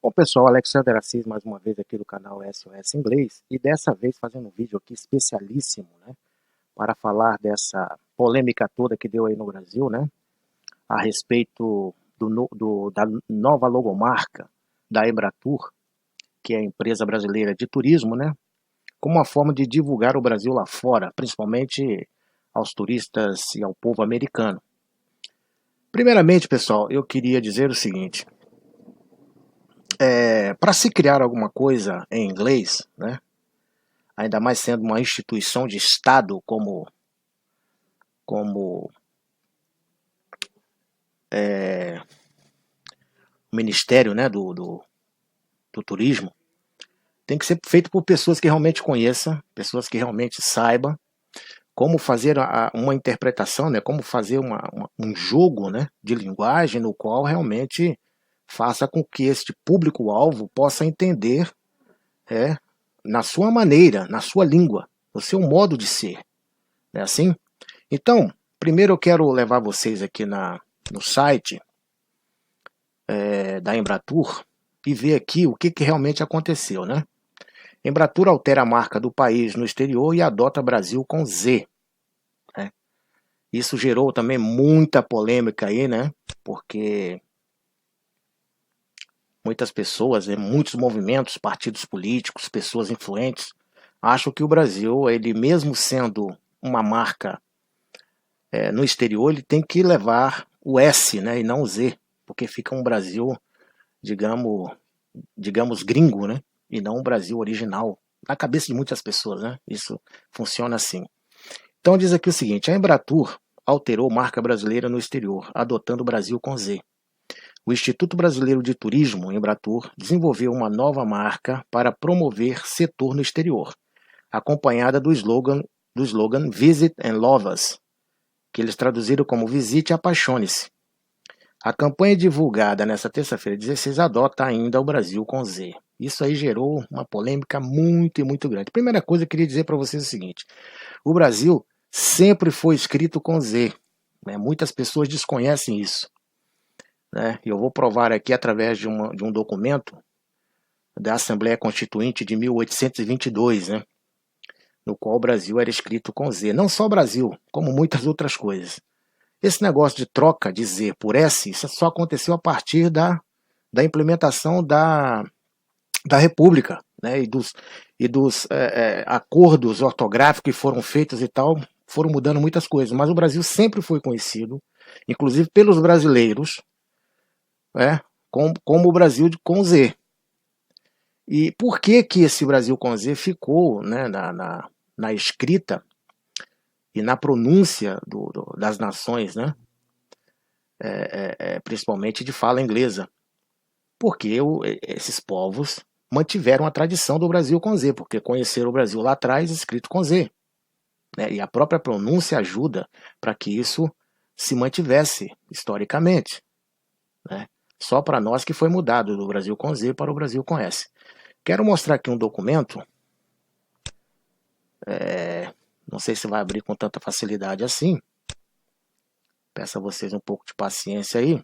Bom, pessoal, Alexander Assis mais uma vez aqui do canal SOS Inglês e dessa vez fazendo um vídeo aqui especialíssimo, né, para falar dessa polêmica toda que deu aí no Brasil, né, a respeito da nova logomarca da Embratur, que é a empresa brasileira de turismo, né, como uma forma de divulgar o Brasil lá fora, principalmente aos turistas e ao povo americano. Primeiramente, pessoal, eu queria dizer o seguinte: para se criar alguma coisa em inglês, né, ainda mais sendo uma instituição de Estado como o Ministério, né, do Turismo, tem que ser feito por pessoas que realmente conheçam, pessoas que realmente saibam como fazer uma interpretação, né, como fazer um jogo, né, de linguagem no qual realmente faça com que este público-alvo possa entender na sua maneira, na sua língua, no seu modo de ser. Não é assim? Então, primeiro eu quero levar vocês aqui no site da Embratur e ver aqui o que realmente aconteceu, né? Embratur altera a marca do país no exterior e adota Brasil com Z. Né? Isso gerou também muita polêmica aí, né? Porque muitas pessoas, muitos movimentos, partidos políticos, pessoas influentes, acham que o Brasil, ele mesmo sendo uma marca no exterior, ele tem que levar o S, né, e não o Z, porque fica um Brasil, digamos gringo, né, e não um Brasil original, na cabeça de muitas pessoas, né, isso funciona assim. Então diz aqui o seguinte: a Embratur alterou marca brasileira no exterior, adotando o Brasil com Z. O Instituto Brasileiro de Turismo, Embratur, desenvolveu uma nova marca para promover setor no exterior, acompanhada do slogan Visit and Love Us, que eles traduziram como Visite e Apaixone-se. A campanha divulgada nesta terça-feira, 16, adota ainda o Brasil com Z. Isso aí gerou uma polêmica muito grande. Primeira coisa, eu queria dizer para vocês o seguinte: o Brasil sempre foi escrito com Z. Né? Muitas pessoas desconhecem isso. Né? Eu vou provar aqui através de um documento da Assembleia Constituinte de 1822, né? No qual o Brasil era escrito com Z. Não só o Brasil, como muitas outras coisas. Esse negócio de troca de Z por S, isso só aconteceu a partir da implementação da República, né, e dos acordos ortográficos que foram feitos e tal, foram mudando muitas coisas. Mas o Brasil sempre foi conhecido, inclusive pelos brasileiros, como o Brasil com Z. E por que esse Brasil com Z ficou, né, na escrita e na pronúncia das nações, né, principalmente de fala inglesa? Porque esses povos mantiveram a tradição do Brasil com Z, porque conheceram o Brasil lá atrás escrito com Z. Né? E a própria pronúncia ajuda para que isso se mantivesse historicamente. Né? Só para nós que foi mudado do Brasil com Z para o Brasil com S. Quero mostrar aqui um documento, não sei se vai abrir com tanta facilidade assim, peço a vocês um pouco de paciência aí,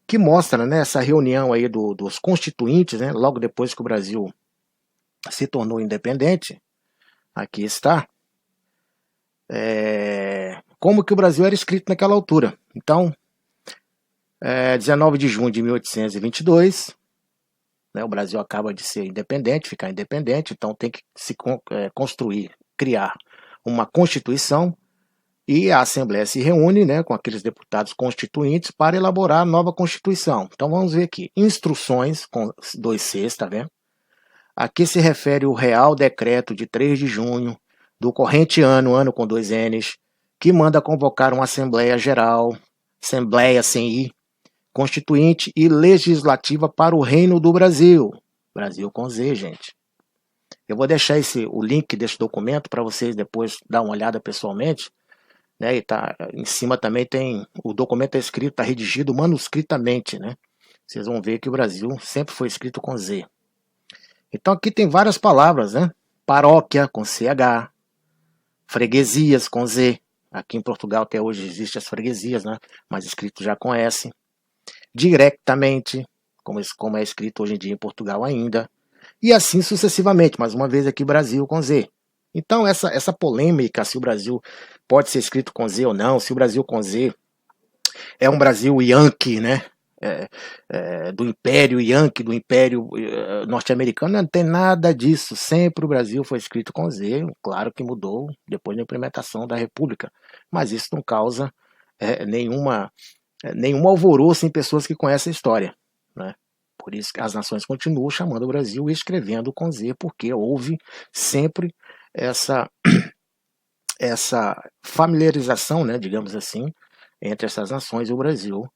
que mostra, né, essa reunião aí dos constituintes, né, logo depois que o Brasil se tornou independente. Aqui está. Como que o Brasil era escrito naquela altura. Então, 19 de junho de 1822, né, o Brasil acaba de ser independente, ficar independente, então tem que se construir, criar uma Constituição, e a Assembleia se reúne, né, com aqueles deputados constituintes para elaborar a nova Constituição. Então vamos ver aqui. Instruções, com 2 Cs, tá vendo? Aqui se refere o Real Decreto de 3 de junho do corrente ano com 2 Ns, que manda convocar uma Assembleia Geral, Assembleia sem I, Constituinte e Legislativa para o Reino do Brasil. Brasil com Z, gente. Eu vou deixar o link desse documento para vocês depois dar uma olhada pessoalmente. Né, e tá, em cima também tem, o documento é escrito, está redigido manuscritamente, né? Vocês vão ver que o Brasil sempre foi escrito com Z. Então aqui tem várias palavras, né? Paróquia com CH, freguesias com Z. Aqui em Portugal até hoje existem as freguesias, né? Mas escrito já com S. Diretamente, como é escrito hoje em dia em Portugal ainda, e assim sucessivamente, mais uma vez aqui Brasil com Z. Então essa polêmica se o Brasil pode ser escrito com Z ou não, se o Brasil com Z é um Brasil Yankee, né? Do Império Yankee, do Império norte-americano, não tem nada disso. Sempre o Brasil foi escrito com Z, claro que mudou depois da implementação da República, mas isso não causa nenhum alvoroço em pessoas que conhecem a história, né? Por isso que as nações continuam chamando o Brasil e escrevendo com Z, porque houve sempre essa familiarização, né, digamos assim, entre essas nações e o Brasil,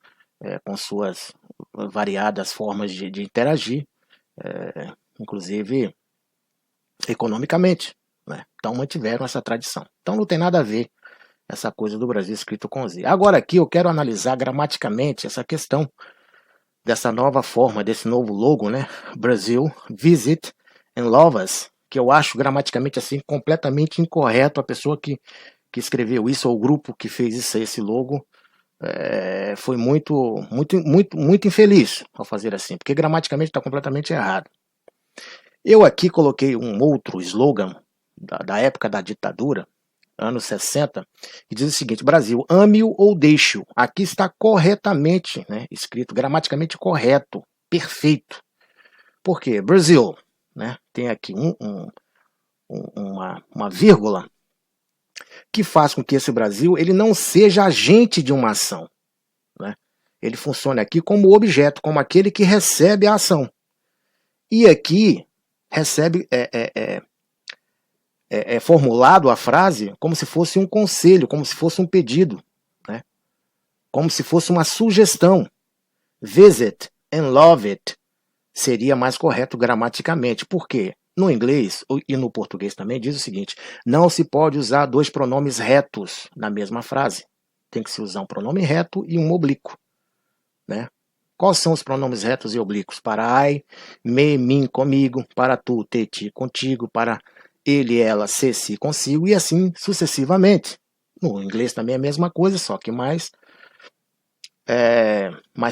com suas variadas formas de interagir, inclusive economicamente, né? Então mantiveram essa tradição. Então não tem nada a ver essa coisa do Brasil escrito com Z. Agora aqui eu quero analisar gramaticamente essa questão dessa nova forma, desse novo logo, né? Brasil, Visit and Love Us, que eu acho gramaticamente assim completamente incorreto. A pessoa que escreveu isso, ou o grupo que fez esse logo, foi muito infeliz ao fazer assim, porque gramaticamente está completamente errado. Eu aqui coloquei um outro slogan da época da ditadura, anos 60, que diz o seguinte: Brasil, ame-o ou deixe-o. Aqui está corretamente, né, escrito, gramaticamente correto, perfeito. Por quê? Brasil, né, tem aqui uma vírgula que faz com que esse Brasil ele não seja agente de uma ação, né? Ele funciona aqui como objeto, como aquele que recebe a ação. E aqui recebe formulado a frase como se fosse um conselho, como se fosse um pedido, né? Como se fosse uma sugestão. Visit and love it seria mais correto gramaticamente. Por quê? No inglês e no português também diz o seguinte: não se pode usar dois pronomes retos na mesma frase. Tem que se usar um pronome reto e um oblíquo, né? Quais são os pronomes retos e oblíquos? Para I, me, mim, comigo, para tu, te, ti, contigo, para ele, ela, se, si, consigo, e assim sucessivamente. No inglês também é a mesma coisa, só que mais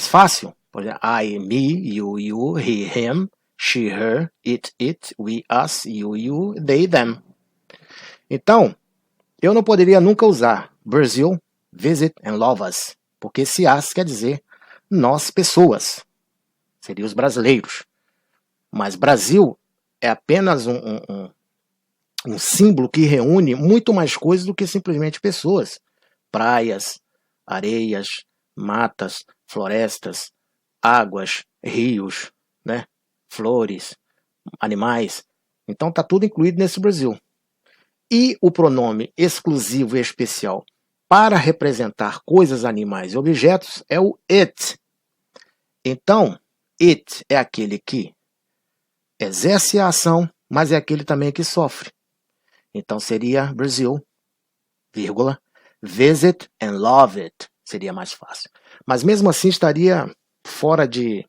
fácil. Por exemplo, I, me, you, he, him, she, her, it, we, us, you, they, them. Então, eu não poderia nunca usar Brazil, visit and love us, porque esse us quer dizer nós, pessoas. Seria os brasileiros. Mas Brasil é apenas um símbolo que reúne muito mais coisas do que simplesmente pessoas. Praias, areias, matas, florestas, águas, rios, né? Flores, animais. Então está tudo incluído nesse Brasil. E o pronome exclusivo e especial para representar coisas, animais e objetos é o it. Então, it é aquele que exerce a ação, mas é aquele também que sofre. Então seria Brasil, vírgula, visit and love it. Seria mais fácil. Mas mesmo assim estaria fora de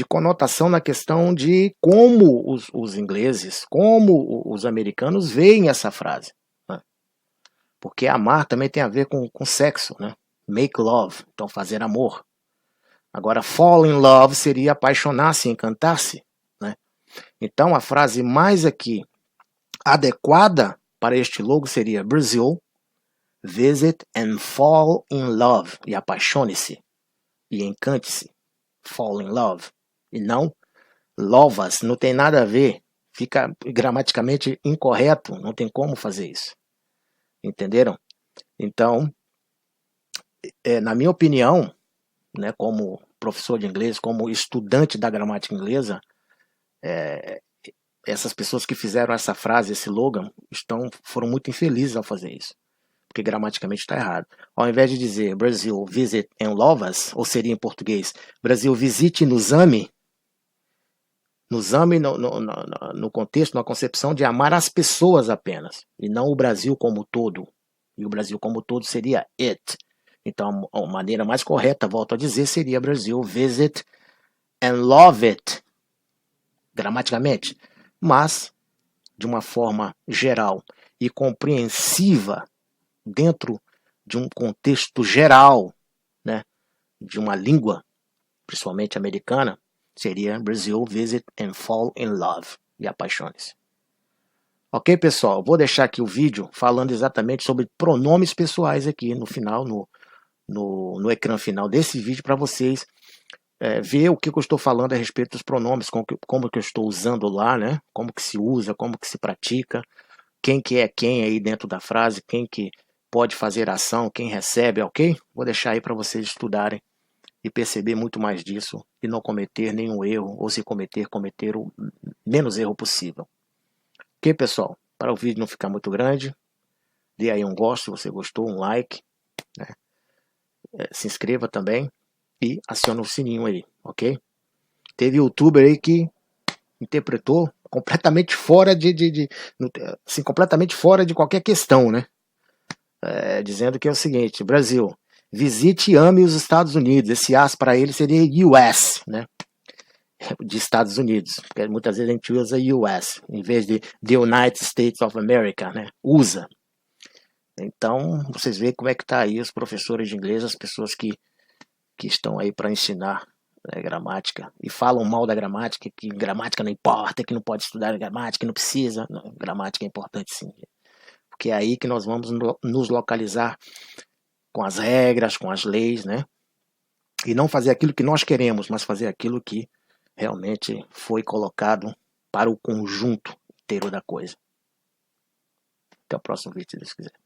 conotação na questão de como os ingleses, como os americanos veem essa frase, né? Porque amar também tem a ver com sexo, né? Make love, então fazer amor. Agora, fall in love seria apaixonar-se, encantar-se, né? Então, a frase mais aqui adequada para este logo seria Brazil, visit and fall in love. E apaixone-se e encante-se. Fall in love. E não love us. Não tem nada a ver. Fica gramaticamente incorreto. Não tem como fazer isso. Entenderam? Então, na minha opinião, né, como professor de inglês, como estudante da gramática inglesa, essas pessoas que fizeram essa frase, esse slogan, foram muito infelizes ao fazer isso, porque gramaticamente está errado. Ao invés de dizer Brasil, visit and love us, ou seria em português, Brasil, visite e nos ame no contexto, na concepção de amar as pessoas apenas, e não o Brasil como todo. E o Brasil como todo seria it. Então, a maneira mais correta, volto a dizer, seria Brasil, visit and love it, gramaticamente. Mas, de uma forma geral e compreensiva, dentro de um contexto geral, né, de uma língua, principalmente americana, seria Brazil visit and fall in love, e apaixone-se. Ok, pessoal? Vou deixar aqui o vídeo falando exatamente sobre pronomes pessoais aqui no final, no ecrã final desse vídeo, para vocês ver o que eu estou falando a respeito dos pronomes, como que eu estou usando lá, né? Como que se usa, como que se pratica, quem que é quem aí dentro da frase, quem que pode fazer ação, quem recebe, ok? Vou deixar aí para vocês estudarem e perceber muito mais disso e não cometer nenhum erro, ou se cometer o menos erro possível. Ok, pessoal? Para o vídeo não ficar muito grande, dê aí um gosto se você gostou, um like, né? Se inscreva também e acione o sininho aí, ok? Teve youtuber aí que interpretou completamente fora assim, completamente fora de qualquer questão, né? Dizendo que é o seguinte: Brasil, visite e ame os Estados Unidos. Esse as para ele seria US, né? De Estados Unidos, porque muitas vezes a gente usa US em vez de The United States of America, né? USA. Então, vocês veem como é que tá aí os professores de inglês, as pessoas que estão aí para ensinar, né, gramática e falam mal da gramática, que gramática não importa, que não pode estudar gramática, que não precisa. Não, gramática é importante sim, porque é aí que nós vamos nos localizar com as regras, com as leis, né? E não fazer aquilo que nós queremos, mas fazer aquilo que realmente foi colocado para o conjunto inteiro da coisa. Até o próximo vídeo, se Deus quiser.